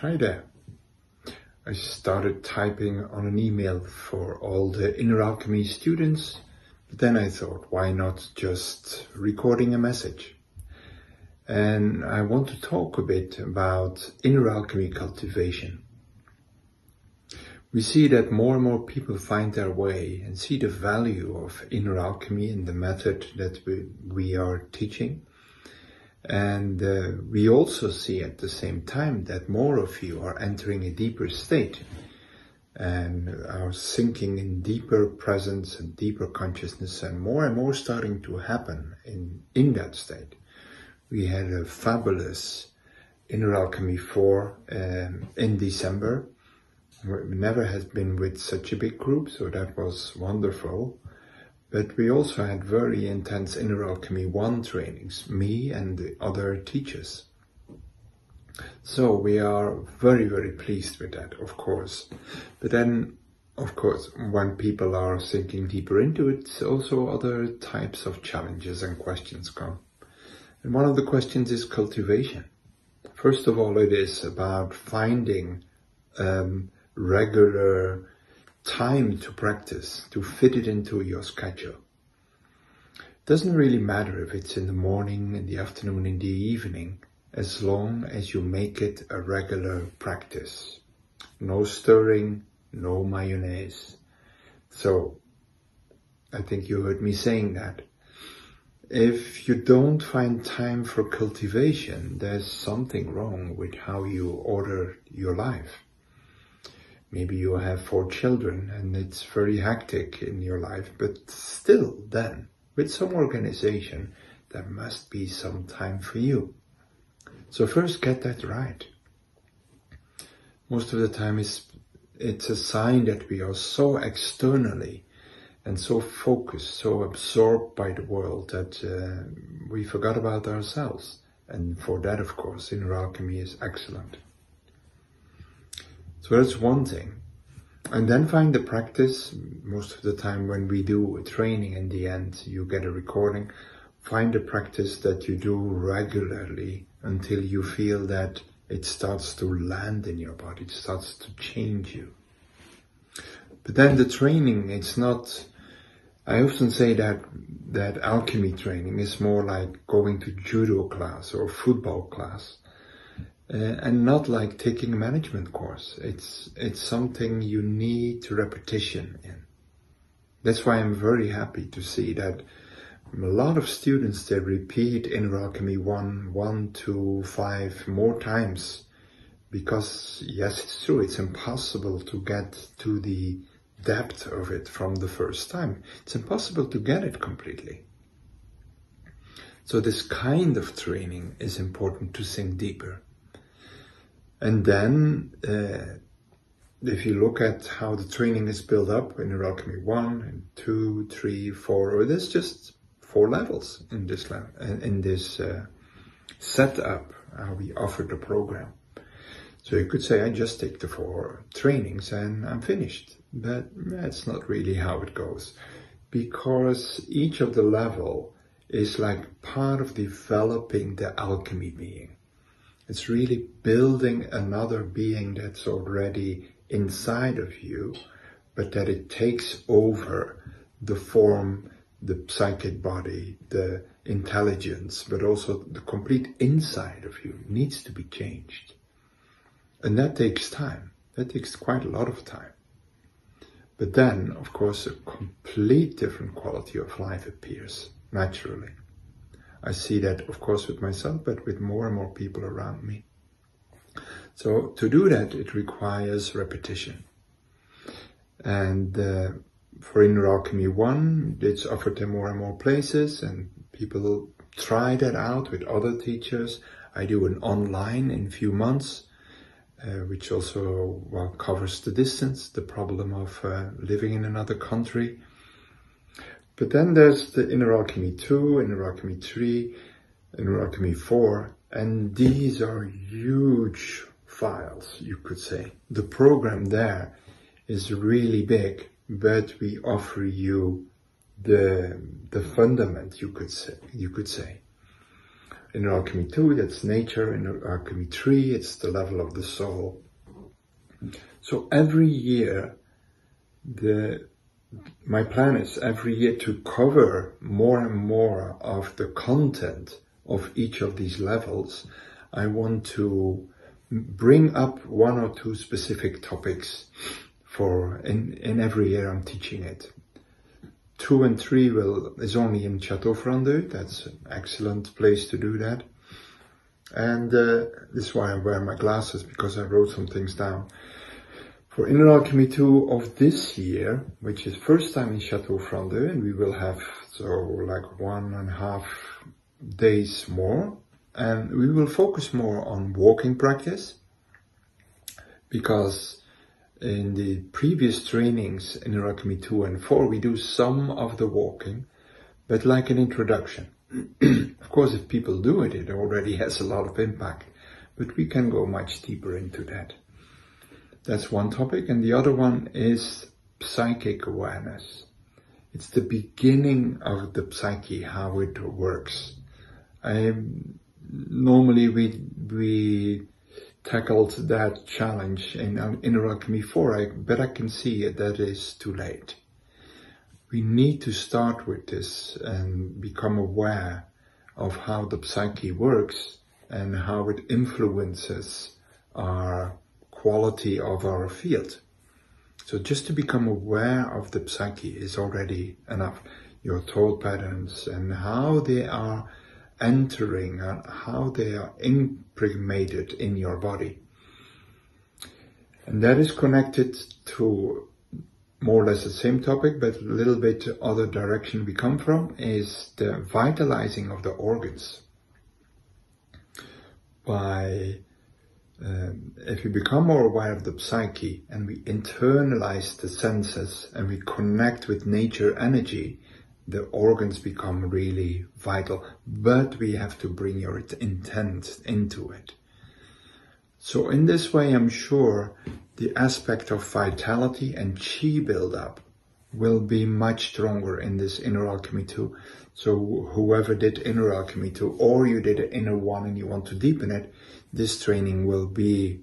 Hi there. I started typing on an email for all the Inner Alchemy students, but then I thought, why not just recording a message? And I want to talk a bit about Inner Alchemy cultivation. We see that more and more people find their way and see the value of Inner Alchemy in the method that we are teaching. And we also see at the same time that more of you are entering a deeper state and are sinking in deeper presence and deeper consciousness, and more starting to happen in that state. We had a fabulous Inner Alchemy 4 in December. We never had been with such a big group, so that was wonderful. But we also had very intense Inner Alchemy 1 trainings, me and the other teachers. So we are very pleased with that, of course. But then, of course, when people are sinking deeper into it, also other types of challenges and questions come. And one of the questions is cultivation. First of all, it is about finding regular time to practice, to fit it into your schedule. Doesn't really matter if it's in the morning, in the afternoon, in the evening, as long as you make it a regular practice. No stirring, no mayonnaise. So, I think you heard me saying that. If you don't find time for cultivation, there's something wrong with how you order your life. Maybe you have 4 children and it's very hectic in your life, but still then, with some organization, there must be some time for you. So first get that right. Most of the time it's a sign that we are so externally and so focused, so absorbed by the world that we forgot about ourselves. And for that, of course, Inner Alchemy is excellent. So that's one thing. And then find the practice. Most of the time when we do a training, in the end you get a recording. Find a practice that you do regularly until you feel that it starts to land in your body, it starts to change you. But then the training, it's not, I often say that alchemy training is more like going to judo class or football class. And not like taking a management course. It's something you need repetition in. That's why I'm very happy to see that a lot of students, they repeat Inner Alchemy 1 to 5 more times. Because yes, it's true, it's impossible to get to the depth of it from the first time. It's impossible to get it completely. So this kind of training is important to sink deeper. And then, if you look at how the training is built up in Inner Alchemy 1 and 2, 3, 4, or there's just 4 levels in this setup, how we offer the program. So you could say, I just take the 4 trainings and I'm finished. But that's not really how it goes. Because each of the level is like part of developing the alchemy being. It's really building another being that's already inside of you, but that it takes over the form, the psychic body, the intelligence, but also the complete inside of you needs to be changed. And that takes time. That takes quite a lot of time. But then, of course, a complete different quality of life appears naturally. I see that, of course, with myself, but with more and more people around me. So to do that, it requires repetition. And for Inner Alchemy 1, it's offered in more and more places, and people try that out with other teachers. I do an online in a few months, which also covers the distance, the problem of living in another country. But then there's the Inner Alchemy 2, Inner Alchemy 3, Inner Alchemy 4, and these are huge files, you could say. The program there is really big, but we offer you the fundament, you could say. In Alchemy 2, that's nature. In Alchemy 3, it's the level of the soul. So every year, my plan is every year to cover more and more of the content of each of these levels. I want to bring up 1 or 2 specific topics in every year I'm teaching it. 2 and 3 is only in Chateau Frondeau. That's an excellent place to do that. And this is why I wear my glasses, because I wrote some things down. For Inner Alchemy 2 of this year, which is first time in Chateau Frondeau, and we will have like 1.5 days more, and we will focus more on walking practice, because in the previous trainings in Alchemy 2 and 4 we do some of the walking, but like an introduction. Of course, if people do it, it already has a lot of impact, but we can go much deeper into that. That's one topic, and the other one is psychic awareness. It's the beginning of the psyche, how it works. Normally we tackled that challenge in Inner Alchemy 4, but I can see that is too late. We need to start with this and become aware of how the psyche works and how it influences our quality of our field. So just to become aware of the psyche is already enough. Your thought patterns and how they are entering and how they are impregnated in your body. And that is connected to more or less the same topic, but a little bit other direction we come from, is the vitalizing of the organs. If we become more aware of the psyche and we internalize the senses and we connect with nature energy, the organs become really vital, but we have to bring your intent into it. So in this way, I'm sure the aspect of vitality and chi build-up will be much stronger in this Inner Alchemy 2. So whoever did Inner Alchemy 2, or you did Inner 1 and you want to deepen it, this training will be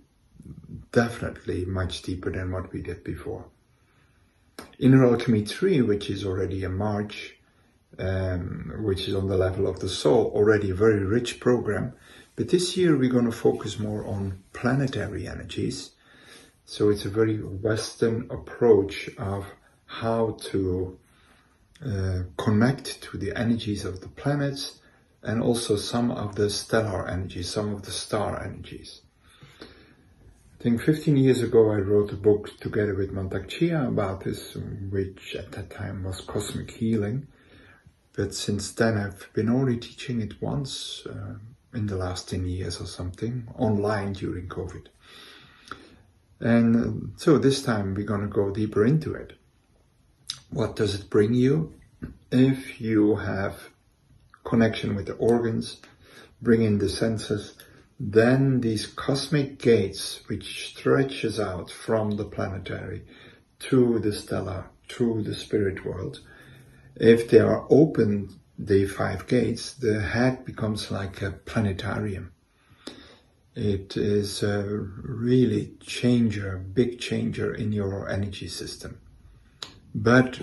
definitely much deeper than what we did before. Inner Alchemy 3, which is already in March, which is on the level of the soul, already a very rich program. But this year we're going to focus more on planetary energies. So it's a very Western approach of how to connect to the energies of the planets, and also some of the stellar energies, some of the star energies. I think 15 years ago I wrote a book together with Mantak Chia about this, which at that time was Cosmic Healing. But since then I've been only teaching it once in the last 10 years or something, online during COVID. And so this time we're going to go deeper into it. What does it bring you? If you have connection with the organs, bring in the senses, then these cosmic gates, which stretches out from the planetary to the stellar, to the spirit world, if they are open, the 5 gates, the head becomes like a planetarium. It is a really big changer in your energy system. But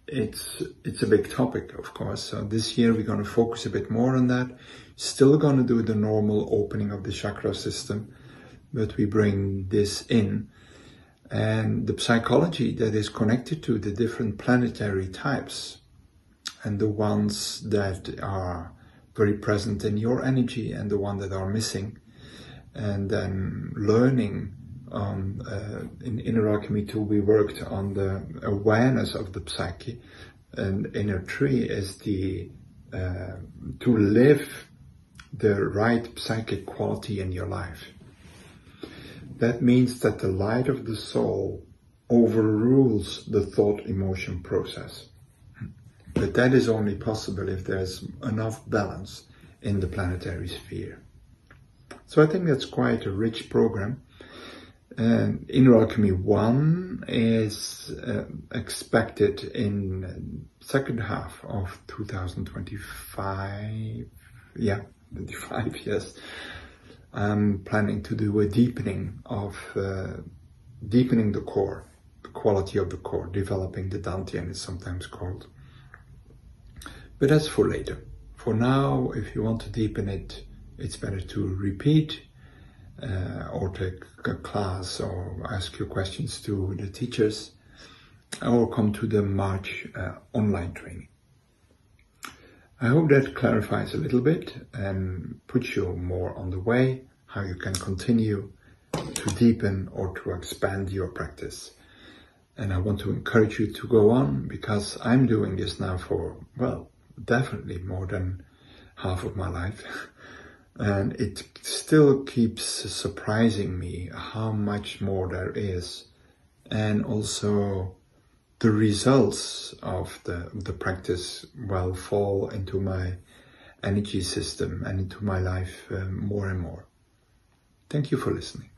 it's a big topic, of course. So this year we're going to focus a bit more on that. Still going to do the normal opening of the chakra system, but we bring this in. And the psychology that is connected to the different planetary types, and the ones that are very present in your energy and the ones that are missing. And then learning in Inner Alchemy 2, we worked on the awareness of the psyche, and Inner 3 is to live the right psychic quality in your life. That means that the light of the soul overrules the thought emotion process. But that is only possible if there's enough balance in the planetary sphere. So I think that's quite a rich program. Inner Alchemy 1 is expected in second half of 2025. Yeah, 25, yes. I'm planning to do a deepening the core, the quality of the core, developing the Dantian is sometimes called. But that's for later. For now, if you want to deepen it, it's better to repeat or take a class or ask your questions to the teachers or come to the March online training. I hope that clarifies a little bit and puts you more on the way, how you can continue to deepen or to expand your practice. And I want to encourage you to go on, because I'm doing this now for, well, definitely more than half of my life. And it still keeps surprising me how much more there is. And also the results of the practice will fall into my energy system and into my life more and more. Thank you for listening.